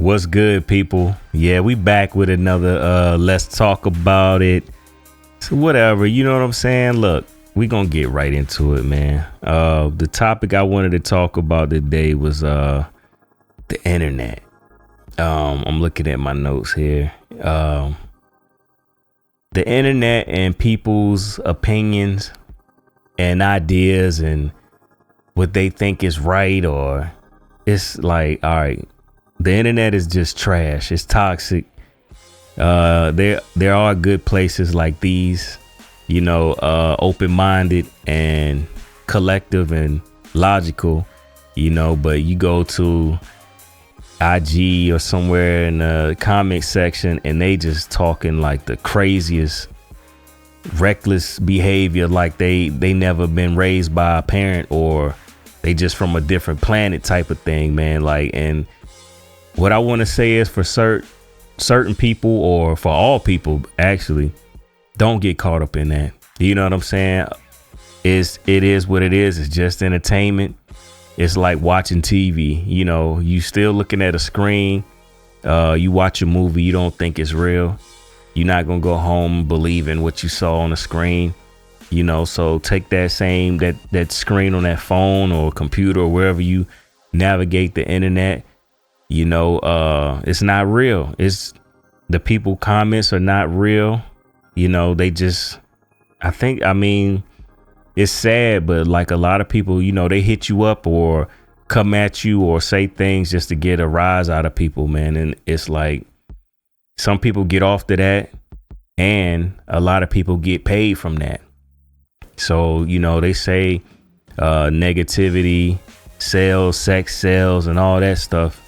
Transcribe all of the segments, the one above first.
What's good, people? Yeah, we back with another let's talk about it. So whatever, you know what I'm saying? Look, we gonna get right into it, man. The topic I wanted to talk about today was the internet. I'm looking at my notes here. The internet and people's opinions and ideas and what they think is right, or it's like, all right, the internet is just trash. It's toxic. There are good places like these, you know, open-minded and collective and logical, you know, but you go to IG or somewhere in the comment section and they just talking like the craziest reckless behavior, like they never been raised by a parent, or they just from a different planet type of thing, man. Like, and what I want to say is for certain people, or for all people, actually, don't get caught up in that. You know what I'm saying? It is what it is. It's just entertainment. It's like watching TV. You know, you still looking at a screen. You watch a movie, you don't think it's real. You're not gonna go home believing what you saw on the screen. You know, so take that same that screen on that phone or computer or wherever you navigate the internet. You know, it's not real. It's the people comments are not real. You know, they just, I mean, it's sad, but like a lot of people, you know, they hit you up or come at you or say things just to get a rise out of people, man. And it's like some people get off to that and a lot of people get paid from that. So, you know, they say negativity sells, sex sells, and all that stuff.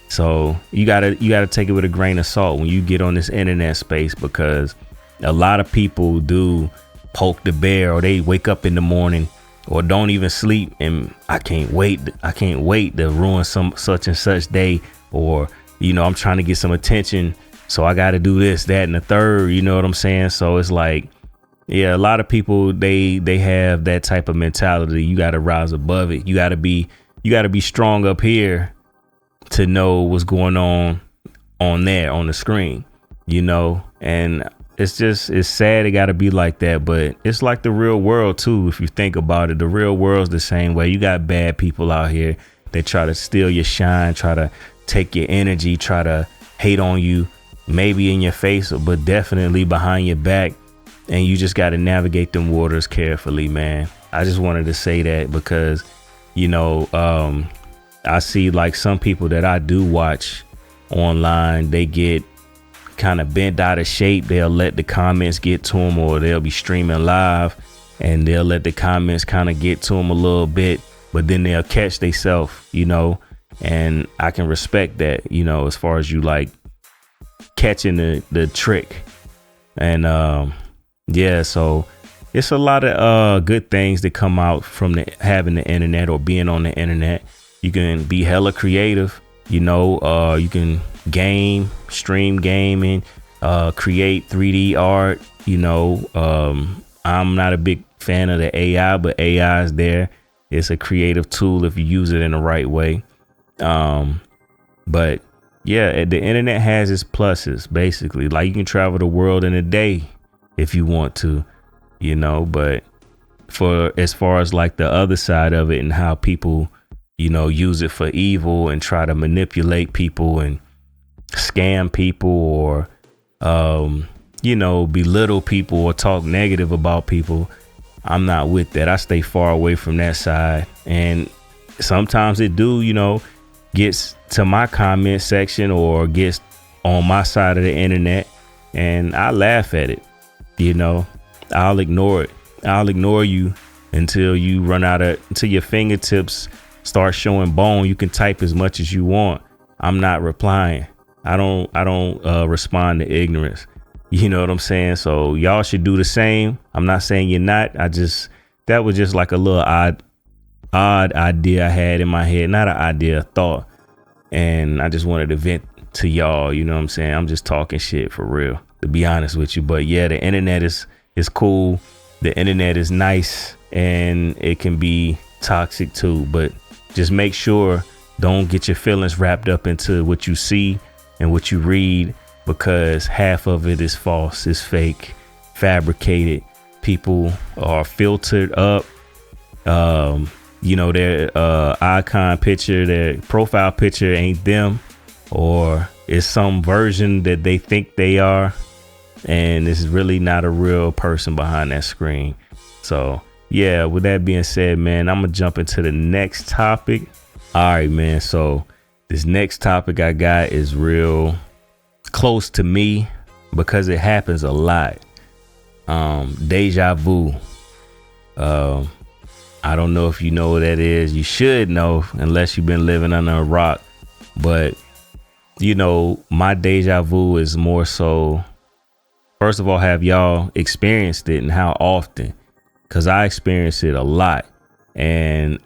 So you gotta take it with a grain of salt when you get on this internet space, because a lot of people do poke the bear, or they wake up in the morning or don't even sleep and I can't wait to ruin some such and such day, or, you know, I'm trying to get some attention, so I got to do this, that, and the third, you know what I'm saying? So it's like, yeah, a lot of people, they have that type of mentality. You got to rise above it. You got to be strong up here to know what's going on there on the screen, you know. And it's sad it got to be like that, but it's like the real world too. If you think about it, the real world's the same way. You got bad people out here that try to steal your shine, try to take your energy, try to hate on you, maybe in your face, but definitely behind your back. And you just got to navigate them waters carefully, man. I just wanted to say that because, you know, I see like some people that I do watch online, they get kind of bent out of shape. They'll let the comments get to them, or they'll be streaming live and they'll let the comments kind of get to them a little bit, but then they'll catch themselves, you know, and I can respect that, you know, as far as you like catching the trick. And yeah, so it's a lot of good things that come out from having the internet or being on the internet. You can be hella creative, you know, you can stream gaming, create 3D art, you know. I'm not a big fan of the AI, but AI is there. It's a creative tool if you use it in the right way. But yeah, the internet has its pluses, basically. Like you can travel the world in a day if you want to, you know. But for as far as like the other side of it and how people, you know, use it for evil and try to manipulate people and scam people, or you know, belittle people or talk negative about people, I'm not with that. I stay far away from that side. And sometimes it do, you know, gets to my comment section or gets on my side of the internet, and I laugh at it. You know, I'll ignore it. I'll ignore you until you until your fingertips start showing bone. You can type as much as you want. I'm not replying. I don't respond to ignorance. You know what I'm saying? So y'all should do the same. I'm not saying you're not. That was just like a little odd idea I had in my head. Not an idea, a thought. And I just wanted to vent to y'all. You know what I'm saying? I'm just talking shit for real, to be honest with you. But yeah, the internet is cool. The internet is nice, and it can be toxic too. But just make sure Don't get your feelings wrapped up into what you see and what you read, because half of it is false, is fake, fabricated. People are filtered up. Their icon picture, their profile picture ain't them, or it's some version that they think they are, and it's really not a real person behind that screen. So yeah, with that being said, man, I'm gonna jump into the next topic. All right, man. So this next topic I got is real close to me because it happens a lot. Deja vu. I don't know if you know what that is. You should know, unless you've been living under a rock. But my deja vu is more so, first of all, have y'all experienced it, and how often? Because I experience it a lot. And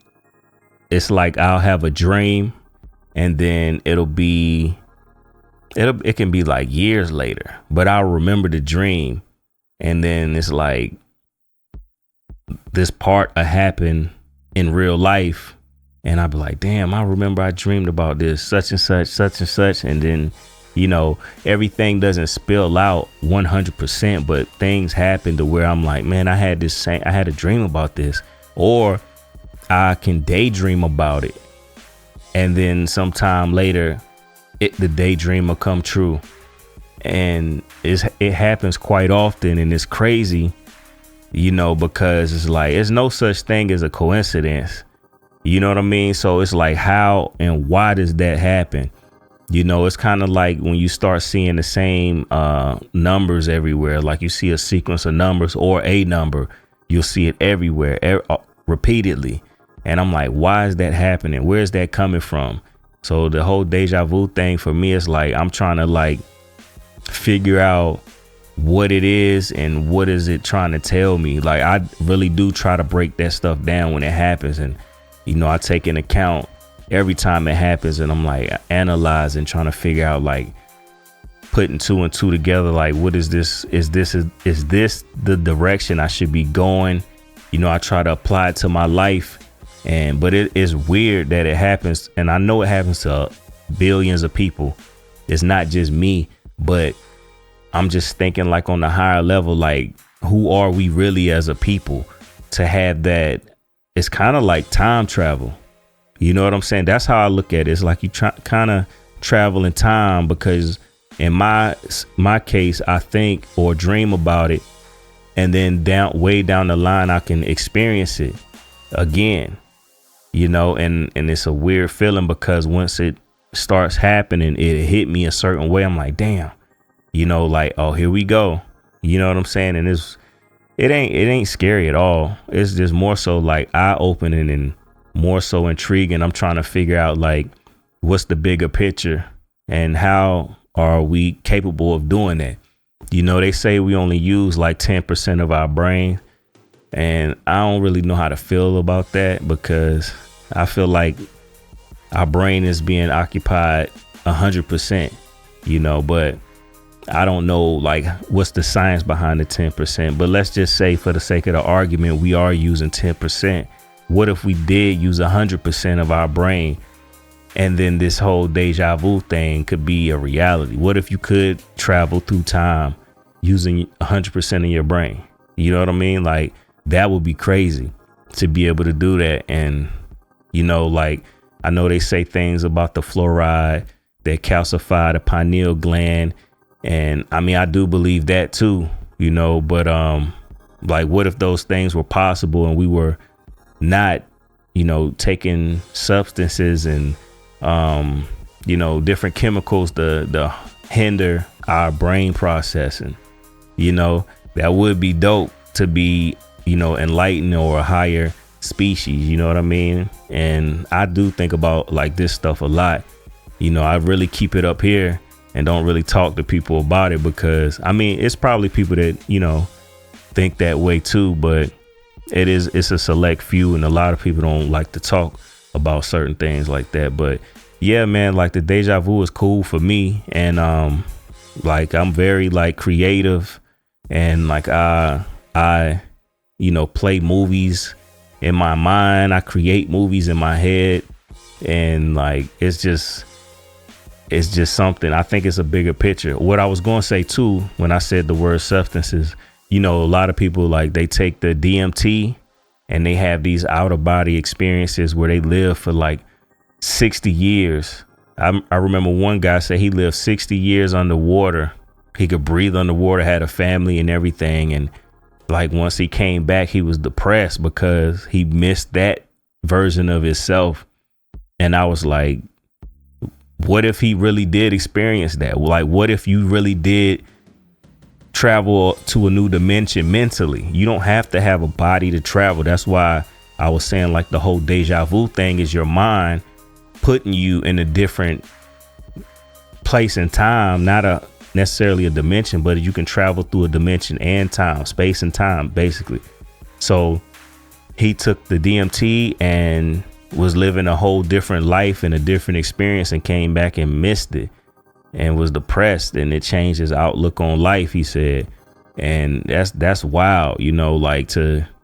it's like I'll have a dream, and then it can be like years later, but I'll remember the dream. And then it's like this part happened in real life, and I'll be like, damn, I remember I dreamed about this, such and such, such and such. And then, everything doesn't spill out 100%, but things happen to where I'm like, man, I had a dream about this, or I can daydream about it. And then sometime later, the daydream will come true. And it happens quite often, and it's crazy, because it's like, there's no such thing as a coincidence. You know what I mean? So it's like, how and why does that happen? It's kind of like when you start seeing the same numbers everywhere, like you see a sequence of numbers or a number, you'll see it everywhere, repeatedly. And I'm like, why is that happening? Where is that coming from? So the whole deja vu thing for me is like, I'm trying to figure out what it is and what is it trying to tell me. Like, I really do try to break that stuff down when it happens. And, I take into account every time it happens, and I'm like analyzing, trying to figure out, like, putting two and two together. Like, what is this? Is this the direction I should be going? I try to apply it to my life. But it is weird that it happens. And I know it happens to billions of people. It's not just me, but I'm just thinking, like, on the higher level, like, who are we really as a people to have that? It's kind of like time travel. You know what I'm saying? That's how I look at it. It's like you kind of travel in time, because in my case, I think or dream about it, and then way down the line, I can experience it again. And it's a weird feeling, because once it starts happening, it hit me a certain way. I'm like, damn, like, oh, here we go. You know what I'm saying? And it ain't scary at all. It's just more so like eye-opening and more so intriguing. I'm trying to figure out, like, what's the bigger picture and how are we capable of doing that? They say we only use like 10% of our brain. And I don't really know how to feel about that, because I feel like our brain is being occupied 100%, but I don't know, like, what's the science behind the 10%. But let's just say, for the sake of the argument, we are using 10%. What if we did use 100% of our brain, and then this whole deja vu thing could be a reality? What if you could travel through time using 100% of your brain? You know what I mean? Like, that would be crazy to be able to do that. And, like, I know they say things about the fluoride that calcify the pineal gland. And I mean, I do believe that too, but like, what if those things were possible and we were not, taking substances and, different chemicals to hinder our brain processing? That would be dope to be, enlightened or a higher species. You know what I mean? And I do think about, like, this stuff a lot. I really keep it up here and don't really talk to people about it, because I mean, it's probably people that, think that way too, but it's a select few, and a lot of people don't like to talk about certain things like that. But yeah, man, like, the deja vu is cool for me. And like, I'm very, like, creative, and like I play movies in my mind. I create movies in my head, And like it's just something. I think it's a bigger picture. What I was going to say too, when I said the word substances, you know, a lot of people, like, they take the DMT and they have these out of body experiences where they live for like 60 years. I remember one guy say he lived 60 years underwater. He could breathe underwater, had a family and everything. And like, once he came back, he was depressed because he missed that version of himself. And I was like, what if he really did experience that? Like, what if you really did travel to a new dimension mentally? You don't have to have a body to travel. That's why I was saying, like, the whole deja vu thing is your mind putting you in a different place and time, not necessarily a dimension, but you can travel through a dimension and time, space and time, basically. So he took the DMT and was living a whole different life and a different experience, and came back and missed it and was depressed, and it changed his outlook on life, he said. And that's wild, you know, like,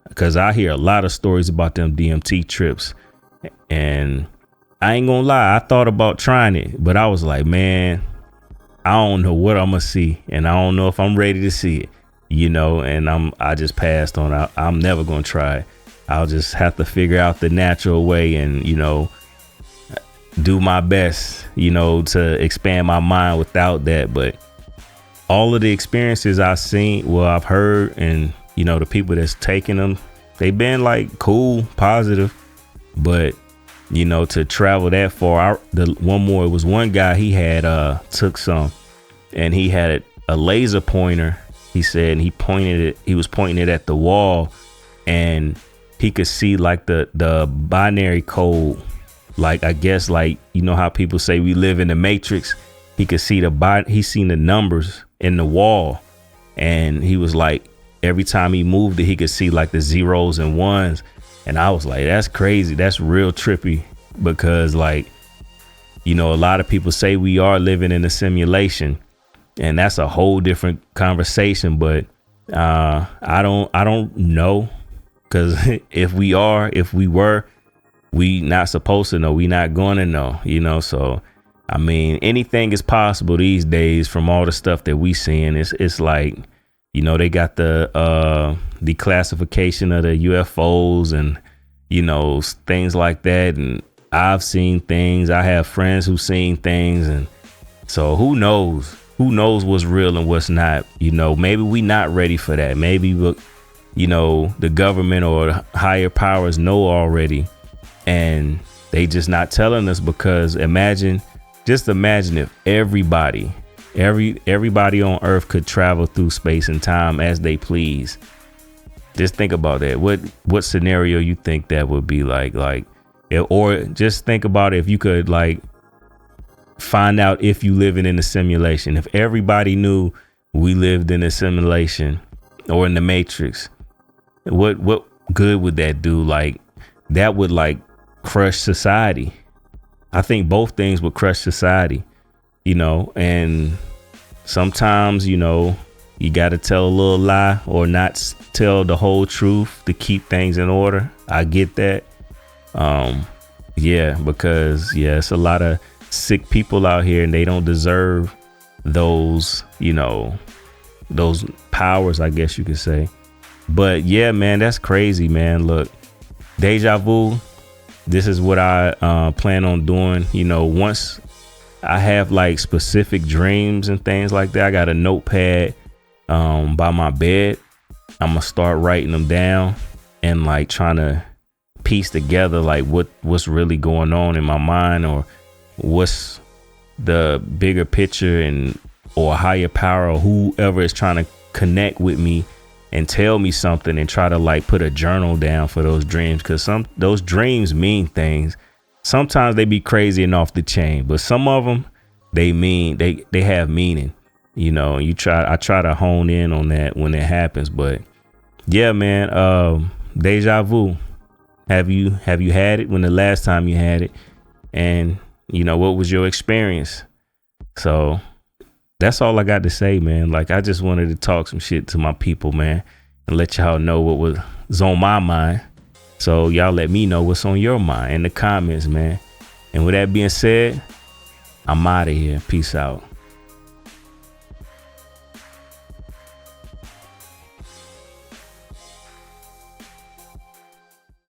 because I hear a lot of stories about them DMT trips, and I ain't gonna lie, I thought about trying it, but I was like, man, I don't know what I'm gonna see, and I don't know if I'm ready to see it, you know. And I just passed on. I'm never gonna try it. I'll just have to figure out the natural way and, you know, do my best, you know, to expand my mind without that. But all of the experiences I've seen, well, I've heard, and, you know, the people that's taking them, they've been like cool, positive. But, you know, to travel that far, it was one guy, he had took some, and he had a laser pointer, he said, and he was pointing it at the wall, and he could see like the binary code. Like, I guess, like, you know how people say we live in the Matrix. He could see he seen the numbers in the wall, and he was like, every time he moved it, he could see like the zeros and ones. And I was like, that's crazy. That's real trippy, because, like, you know, a lot of people say we are living in a simulation, and that's a whole different conversation. But I don't know, because if we were, we not supposed to know. We not going to know, you know. So, I mean, anything is possible these days from all the stuff that we seeing. It's like, you know, they got the declassification of the UFOs and, you know, things like that. And I've seen things. I have friends who've seen things. And so who knows what's real and what's not, you know. Maybe we not ready for that. Maybe, you know, the government or higher powers know already, and they just not telling us, because just imagine if everybody on Earth could travel through space and time as they please. Just think about that. What scenario you think that would be like, or just think about if you could, like, find out if you living in a simulation. If everybody knew we lived in a simulation or in the Matrix, what good would that do? Like, that would, like, crush society. I think both things would crush society, you know. And sometimes, you know, you got to tell a little lie or not tell the whole truth to keep things in order. I get that. Yeah, because, yeah, it's a lot of sick people out here, and they don't deserve those, you know, those powers, I guess you could say. But yeah, man, that's crazy, man. Look, deja vu. This is what I plan on doing. You know, once I have like specific dreams and things like that, I got a notepad by my bed. I'm gonna start writing them down and like trying to piece together like what's really going on in my mind, or what's the bigger picture, and or a higher power, or whoever is trying to connect with me and tell me something, and try to like put a journal down for those dreams, because those dreams mean things. Sometimes they be crazy and off the chain, but some of them they have meaning, you know. I try to hone in on that when it happens. But yeah, man, deja vu. Have you had it? When the last time you had it? And you know, what was your experience? So that's all I got to say, man. Like, I just wanted to talk some shit to my people, man, and let y'all know what was on my mind. So y'all let me know what's on your mind in the comments, man. And with that being said, I'm out of here. Peace out.